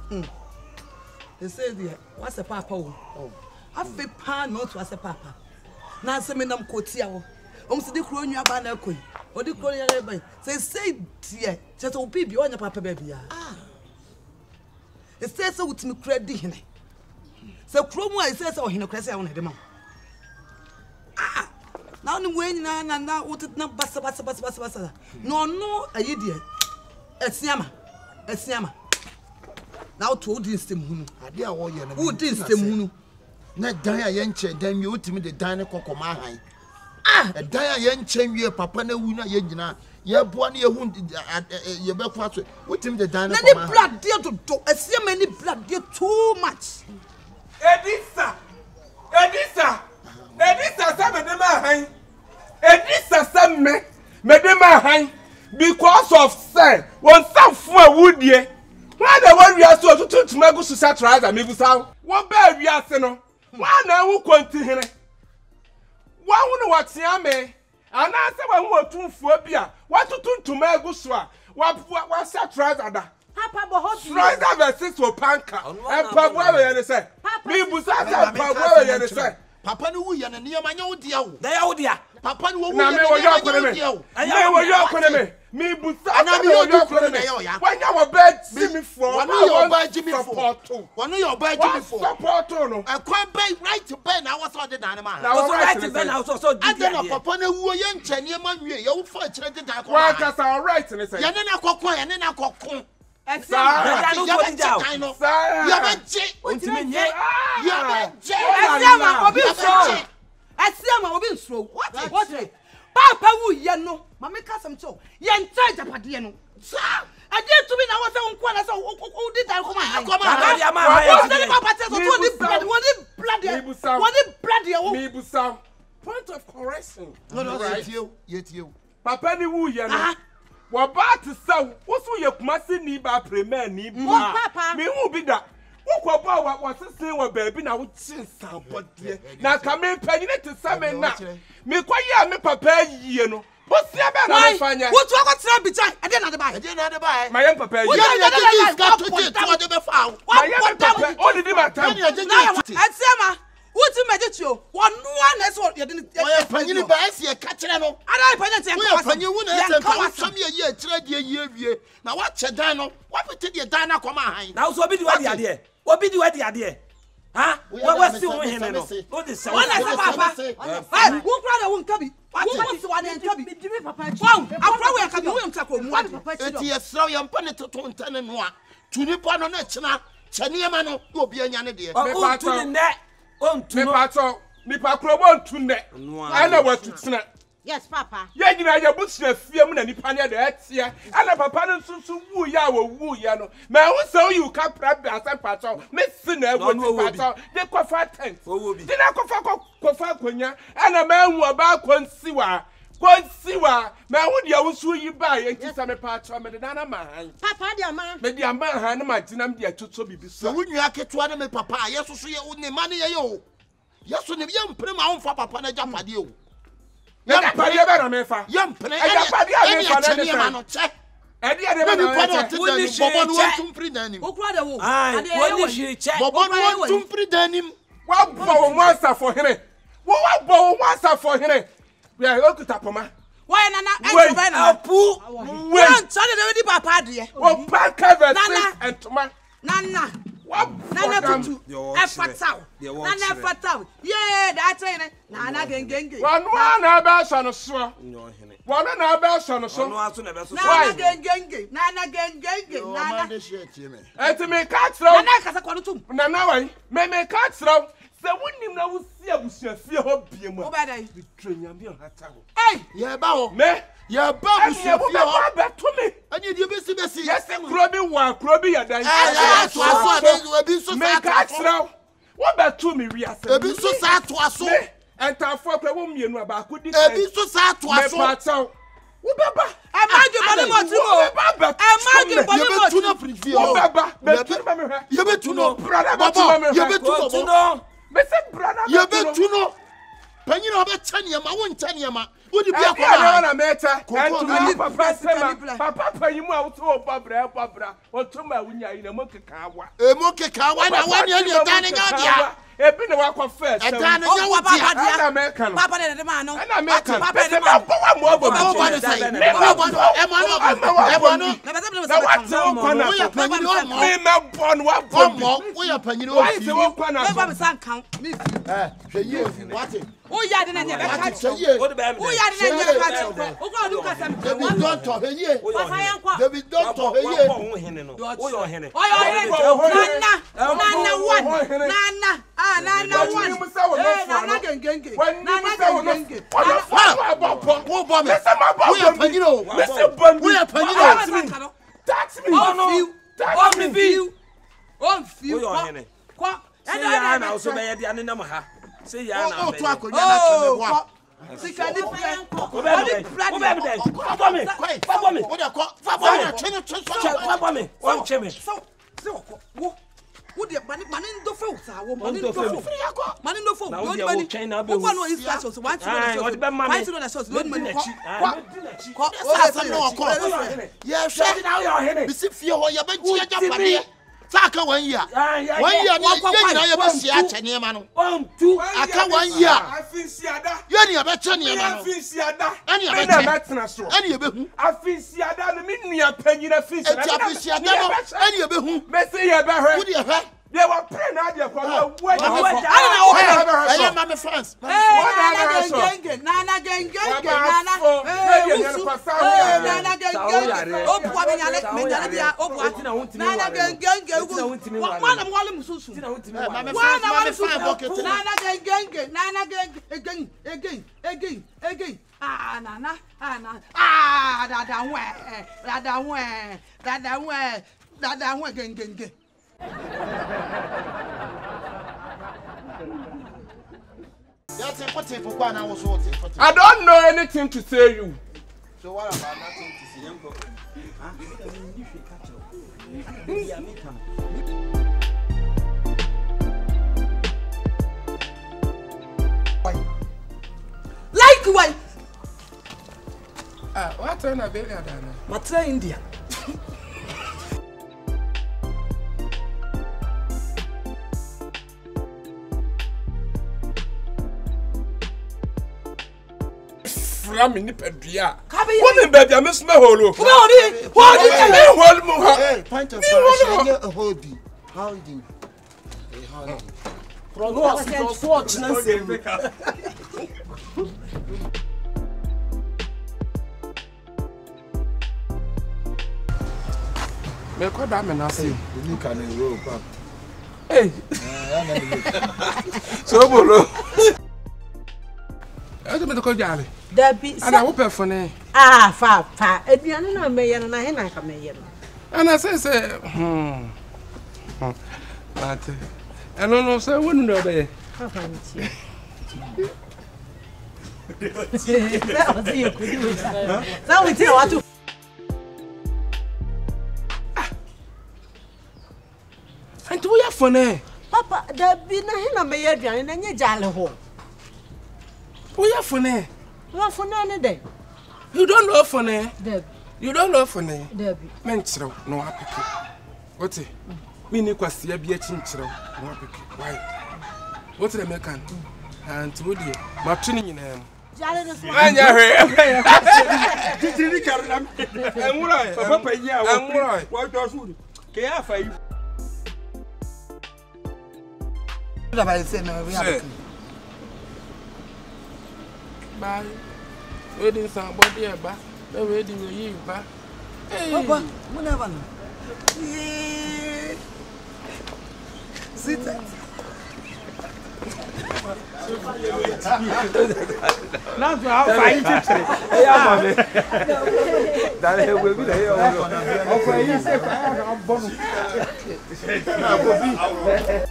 They say there, what's a papa? Oh, I feel pan not was a papa. Now, some of them cotia. Almost the crown you are banner queen, or the crown you say, dear, just will be beyond your papa baby. It says so with me credit. So, Chrome, I says, oh, he no crazy on the now the way now what it not bassa. No, a idiot. A siama. Now told this to Moon. I dear warrior, who did the Moon? Not die yenche, then you to me the diner cocomahai. A die yenche, ye papa no wuna yena. Yeboah ye wounded your breakfast. What him the diner? Blood dear to do. I see many blood dear too much. Edisa, Edisa, Edisa, Medema High, because of say, one some for wood ye. Why the one we are so to make us to satirize and maybe sound? One bad we are seno. Why now who continue? Why wouldn't what Siame? And I said, I want to phobia. What to make us what satirize other? Papa, but rise up and sit for panka. And Papa, you say, me Busasa, Papa, you say. Papa, no, you and near my own dear. They are dear. Papa, no, me were your economy. I were your economy. Me Busasa, your economy. When you were bed, see me for one of your bed, Jimmy for one of your bed, Jimmy for support. I can't pay right to Ben. I was on the dynamite. I was right to Ben. I was also I don't know, Papa, no, you young Chenny, man, you fortunate that I was all right. And I said, Yanina Coco, and then I cook. I Papa, you know, Mamma Cassam so. Yan tight up at the end. Sir, I did to me now. I was on who did I come? Point of correction. No, yet you. Papa, you what about to say? What's your massive neighbor, premier neighbor? Papa, me won't be that. What about what was the same with baby now? Now come in, penny to summon now. Me quite me papa, you know. What's the matter? What's what's up beside? I didn't buy. My young papa, you got to get the foul. What only the matter? And Sama. What's the matter? One is what you didn't buy. Catching them. And you wouldn't have some year, trade year. Now what's a dino? What did your dino come on? Now, so be the idea. What be the idea? Huh? What was doing him? What is one as a papa? Who brother won't come? What's one and Toby? Papa, I'm probably coming to come. One papa, you throw your penny to 10 and 1. To Nippon on it, Chaniamano will be a yanadi. Oh, to the net. On to Pato, Nipacro to net. I know what to snap. Yes, Papa. Yeah, you know, your books are filming and Nipania that's here. And a papa so woo ya woo yano. May I saw you can't prep as a pato. Miss Sinner won't pato. They quaffa tent. Did I quaffa quenya? And a man who about Quansiwa. Quansiwa. May would you also you buy and kiss a pato? Medana man. Papa, dear man. Maybe a man, Hannah, my dinam, dear to be so. Wouldn't you have to me, Papa? Yes, so you only money. Yes, when you young prima on for Papa and jump at you. Young Padiamefa, young Padiamefa, check. And the other one, pretending. What once for him? What once for him? We are going to Tapoma. Why not? When Sunday, Papa, dear. Oh, Papa, and Toma. Nana. Nana to Fatao. Nana Fatao. Yeah, that's it. Nana gang. One about son of Swa. One about son of Swa. Nana gang. Nana gang. Nana. And to make cats throw. Nana, may make cats throw. So when you know, see a bush, fear hope be more bad. I train your hey, yeah, bow, me. Yeah, Bob, back to me. And you be see, yes, and Crobby one, Crobby, and I make cats now. What about to me? We are so sad to us, and time for a woman, you know about could be so sad to us. So, Would you be a meta? Papa, you out to Barbara, or to my window in a monkey car. A monkey car, one you're dining out. I've been a walk of first. And then American. Papa and the man. And American. Papa and the man. Oh, yeah, then I never catch you. Oh, yeah, then I never catch you. Oh, God, look at them. Don't talk here. David, don't talk here. Nana one. Nana one. Nana genge. Nana genge. Tax me. On few. Say ya now, so may the anima. Say ya now. Would you man in the phone? Man in the phone. Don't money. One is special. One source. Don't money. Yes, now you're heading. Saka 1 year. 1 year, I was here, man. 2, I can 1 year. I feel Siada. You're a better, I feel Siada. Any of it. I feel Siada, the Minia penny, a fish. Any of whom Messi about her. They were praying out there for her. I don't know. My friends. Nana I don't know anything to say you. So what about nothing to see him? Likewise. What's on a baby? Matra India. I'm in the pedria. What baby? I miss my holo. What is point of holding. Holding. Me kwa da me na se. You can roll back. Hey. So bolo. I don't know jale. Debbie, ana wo perfone. Fa. Eduane na me ye na he na ka me ye no. Ana say But I don't know say wonu no be. Papa nti. That was you could do it. Now we tell what to. And we are funny. Papa, Debbie na he na me ye eduane na nye jale ho. We are funny. What for any day? You don't know funny. Debbie. You don't know funny. Debbie. Menchro no apiki. What? Me ni kwasi ya bia chinchro no apiki. Why? What the American? And to you. Ma tuni nyina em. Jale no so. Anya hwe. Titiri karam. Enwura. Papa yi a wo. Enwura. Wo do so. Ke ya fa yi. Bye. Wedding somebody eba. The wedding you ba. Papa, whenever. Yeah. Sit that. Now to how fine it. Hey, mommy. That will be there. Okay, you say I am